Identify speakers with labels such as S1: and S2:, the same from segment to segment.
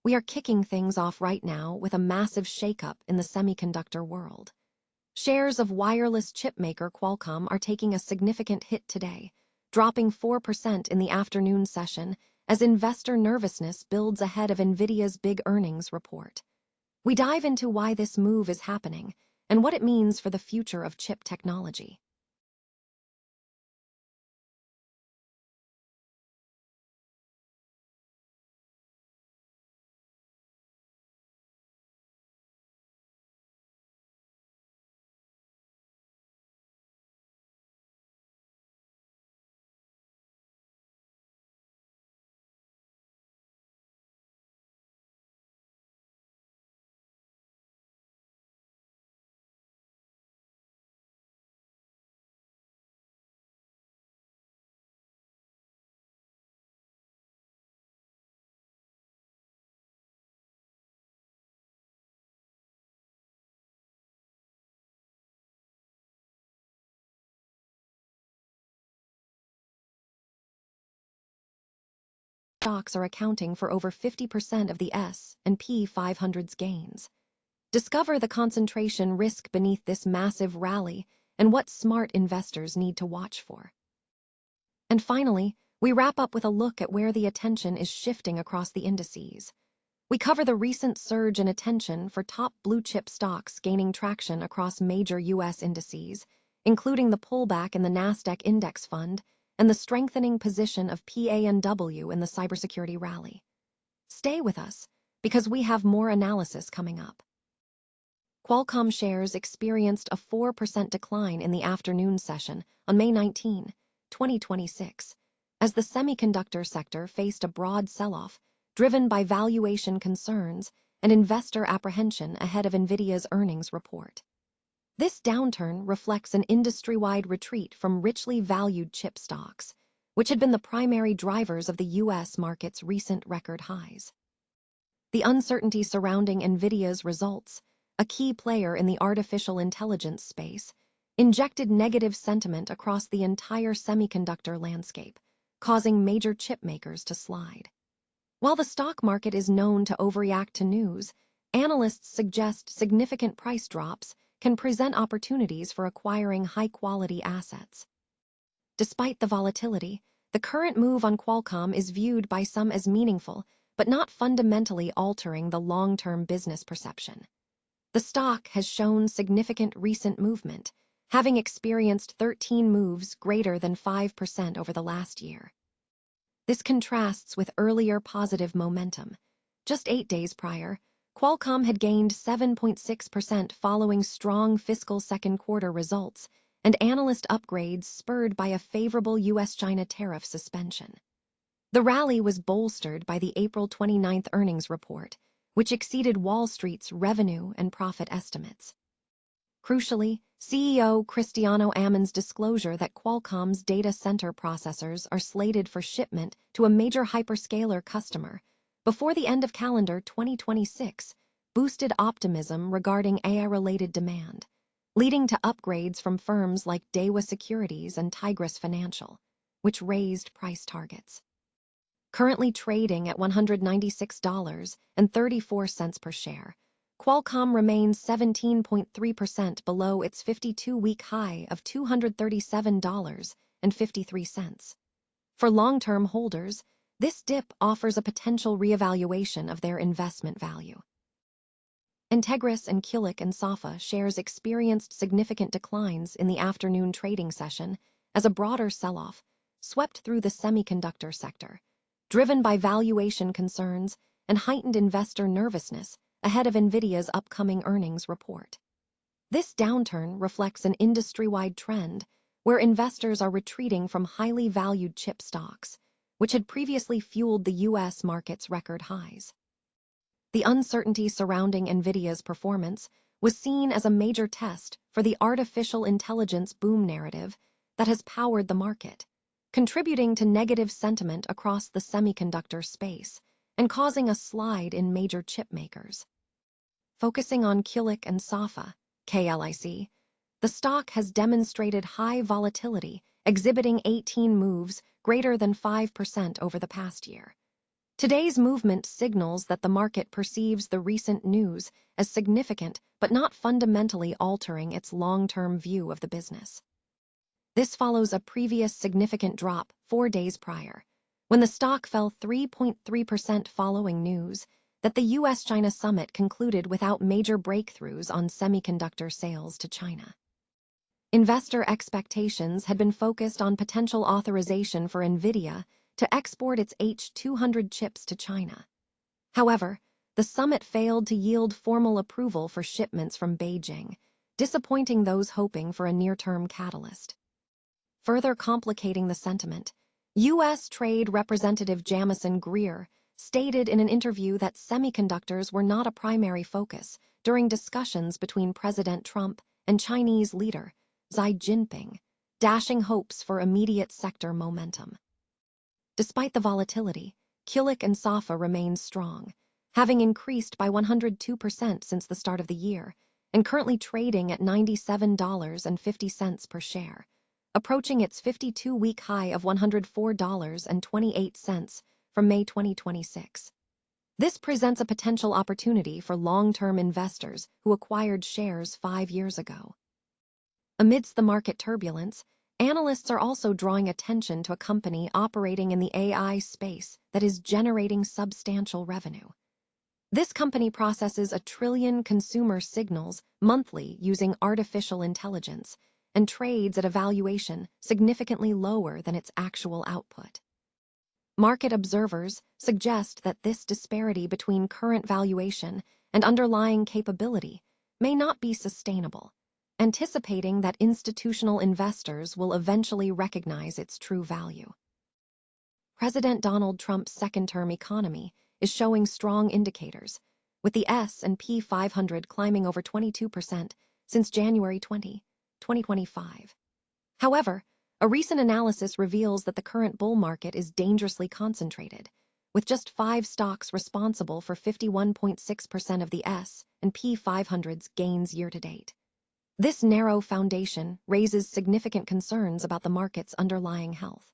S1: we are kicking things off right now with a massive shakeup in the semiconductor world. Shares of wireless chipmaker Qualcomm are taking a significant hit today, dropping 4% in the afternoon session as investor nervousness builds ahead of Nvidia's big earnings report. We dive into why this move is happening and what it means for the future of chip technology. Stocks are accounting for over 50% of the S&P 500's gains. Discover the concentration risk beneath this massive rally and what smart investors need to watch for. And finally, we wrap up with a look at where the attention is shifting across the indices. We cover the recent surge in attention for top blue-chip stocks gaining traction across major U.S. indices, including the pullback in the Nasdaq Index Fund and the strengthening position of PANW in the cybersecurity rally. Stay with us, because we have more analysis coming up. Qualcomm shares experienced a 4% decline in the afternoon session on May 19, 2026, as the semiconductor sector faced a broad sell-off driven by valuation concerns and investor apprehension ahead of Nvidia's earnings report. This downturn reflects an industry-wide retreat from richly valued chip stocks, which had been the primary drivers of the U.S. market's recent record highs. The uncertainty surrounding Nvidia's results, a key player in the artificial intelligence space, injected negative sentiment across the entire semiconductor landscape, causing major chip makers to slide. While the stock market is known to overreact to news, analysts suggest significant price drops can present opportunities for acquiring high-quality assets. Despite the volatility, the current move on Qualcomm is viewed by some as meaningful, but not fundamentally altering the long-term business perception. The stock has shown significant recent movement, having experienced 13 moves greater than 5% over the last year. This contrasts with earlier positive momentum. Just 8 days prior, Qualcomm had gained 7.6% following strong fiscal second quarter results and analyst upgrades spurred by a favorable U.S.-China tariff suspension. The rally was bolstered by the April 29 earnings report, which exceeded Wall Street's revenue and profit estimates. Crucially, CEO Cristiano Amon's disclosure that Qualcomm's data center processors are slated for shipment to a major hyperscaler customer before the end of calendar 2026 boosted optimism regarding AI-related demand, leading to upgrades from firms like Daiwa Securities and Entegris Financial, which raised price targets. Currently trading at $196.34 per share, Qualcomm remains 17.3% below its 52-week high of $237.53. For long-term holders, this dip offers a potential reevaluation of their investment value. Entegris and Kulicke and Soffa shares experienced significant declines in the afternoon trading session as a broader sell-off swept through the semiconductor sector, driven by valuation concerns and heightened investor nervousness ahead of Nvidia's upcoming earnings report. This downturn reflects an industry-wide trend where investors are retreating from highly valued chip stocks, which had previously fueled the U.S. market's record highs. The uncertainty surrounding Nvidia's performance was seen as a major test for the artificial intelligence boom narrative that has powered the market, contributing to negative sentiment across the semiconductor space and causing a slide in major chip makers. Focusing on Kulicke and Soffa, KLIC, the stock has demonstrated high volatility, exhibiting 18 moves greater than 5% over the past year. Today's movement signals that the market perceives the recent news as significant but not fundamentally altering its long-term view of the business. This follows a previous significant drop 4 days prior, when the stock fell 3.3% following news that the US-China summit concluded without major breakthroughs on semiconductor sales to China. Investor expectations had been focused on potential authorization for Nvidia to export its H200 chips to China. However, the summit failed to yield formal approval for shipments from Beijing, disappointing those hoping for a near-term catalyst. Further complicating the sentiment, U.S. Trade Representative Jamison Greer stated in an interview that semiconductors were not a primary focus during discussions between President Trump and Chinese leader Xi Jinping, dashing hopes for immediate sector momentum. Despite the volatility, Kulicke and Soffa remains strong, having increased by 102% since the start of the year and currently trading at $97.50 per share, approaching its 52-week high of $104.28 from May 2026. This presents a potential opportunity for long-term investors who acquired shares 5 years ago. Amidst the market turbulence, analysts are also drawing attention to a company operating in the AI space that is generating substantial revenue. This company processes 1 trillion consumer signals monthly using artificial intelligence and trades at a valuation significantly lower than its actual output. Market observers suggest that this disparity between current valuation and underlying capability may not be sustainable, anticipating that institutional investors will eventually recognize its true value. President Donald Trump's second-term economy is showing strong indicators, with the S&P 500 climbing over 22% since January 2025. However, a recent analysis reveals that the current bull market is dangerously concentrated, with just 5 stocks responsible for 51.6% of the S&P 500's gains year-to-date. This narrow foundation raises significant concerns about the market's underlying health.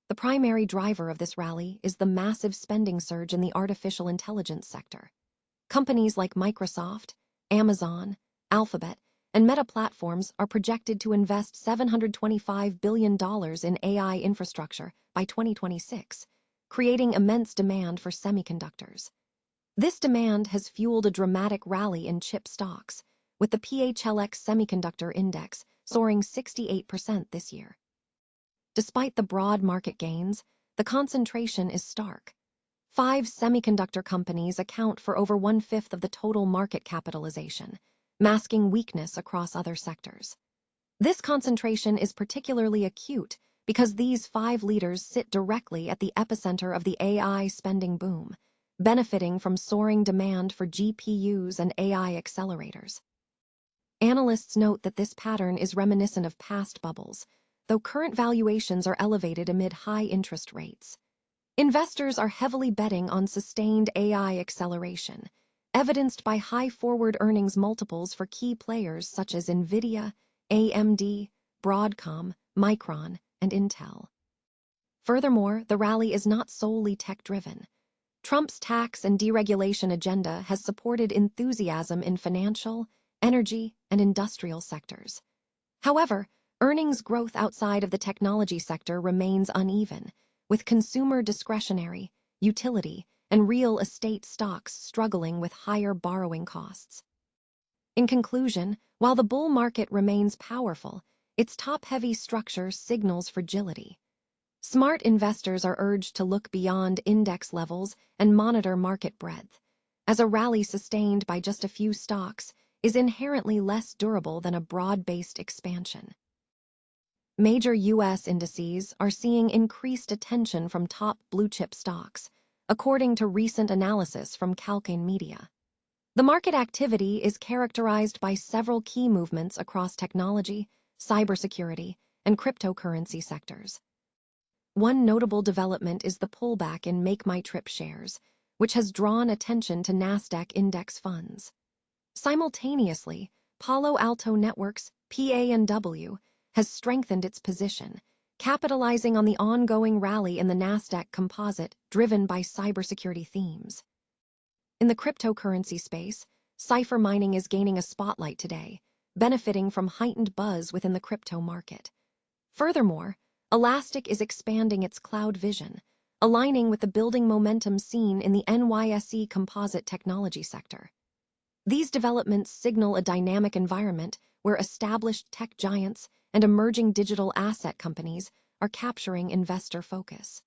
S1: The primary driver of this rally is the massive spending surge in the artificial intelligence sector. Companies like Microsoft, Amazon, Alphabet, and Meta Platforms are projected to invest $725 billion in AI infrastructure by 2026, creating immense demand for semiconductors. This demand has fueled a dramatic rally in chip stocks, with the PHLX Semiconductor Index soaring 68% this year. Despite the broad market gains, the concentration is stark. 5 semiconductor companies account for over 1/5 of the total market capitalization, masking weakness across other sectors. This concentration is particularly acute because these 5 leaders sit directly at the epicenter of the AI spending boom, benefiting from soaring demand for GPUs and AI accelerators. Analysts note that this pattern is reminiscent of past bubbles, though current valuations are elevated amid high interest rates. Investors are heavily betting on sustained AI acceleration, evidenced by high forward earnings multiples for key players such as Nvidia, AMD, Broadcom, Micron, and Intel. Furthermore, the rally is not solely tech-driven. Trump's tax and deregulation agenda has supported enthusiasm in financial, energy, and industrial sectors. However, earnings growth outside of the technology sector remains uneven, with consumer discretionary, utility, and real estate stocks struggling with higher borrowing costs. In conclusion, while the bull market remains powerful, its top-heavy structure signals fragility. Smart investors are urged to look beyond index levels and monitor market breadth, as a rally sustained by just a few stocks is inherently less durable than a broad-based expansion. Major U.S. indices are seeing increased attention from top blue-chip stocks, according to recent analysis from Kulicke Media. The market activity is characterized by several key movements across technology, cybersecurity, and cryptocurrency sectors. One notable development is the pullback in Make My Trip shares, which has drawn attention to Nasdaq index funds. Simultaneously, Palo Alto Networks, PANW, has strengthened its position, capitalizing on the ongoing rally in the Nasdaq Composite driven by cybersecurity themes. In the cryptocurrency space, cipher mining is gaining a spotlight today, benefiting from heightened buzz within the crypto market. Furthermore, Elastic is expanding its cloud vision, aligning with the building momentum seen in the NYSE composite technology sector. These developments signal a dynamic environment where established tech giants and emerging digital asset companies are capturing investor focus.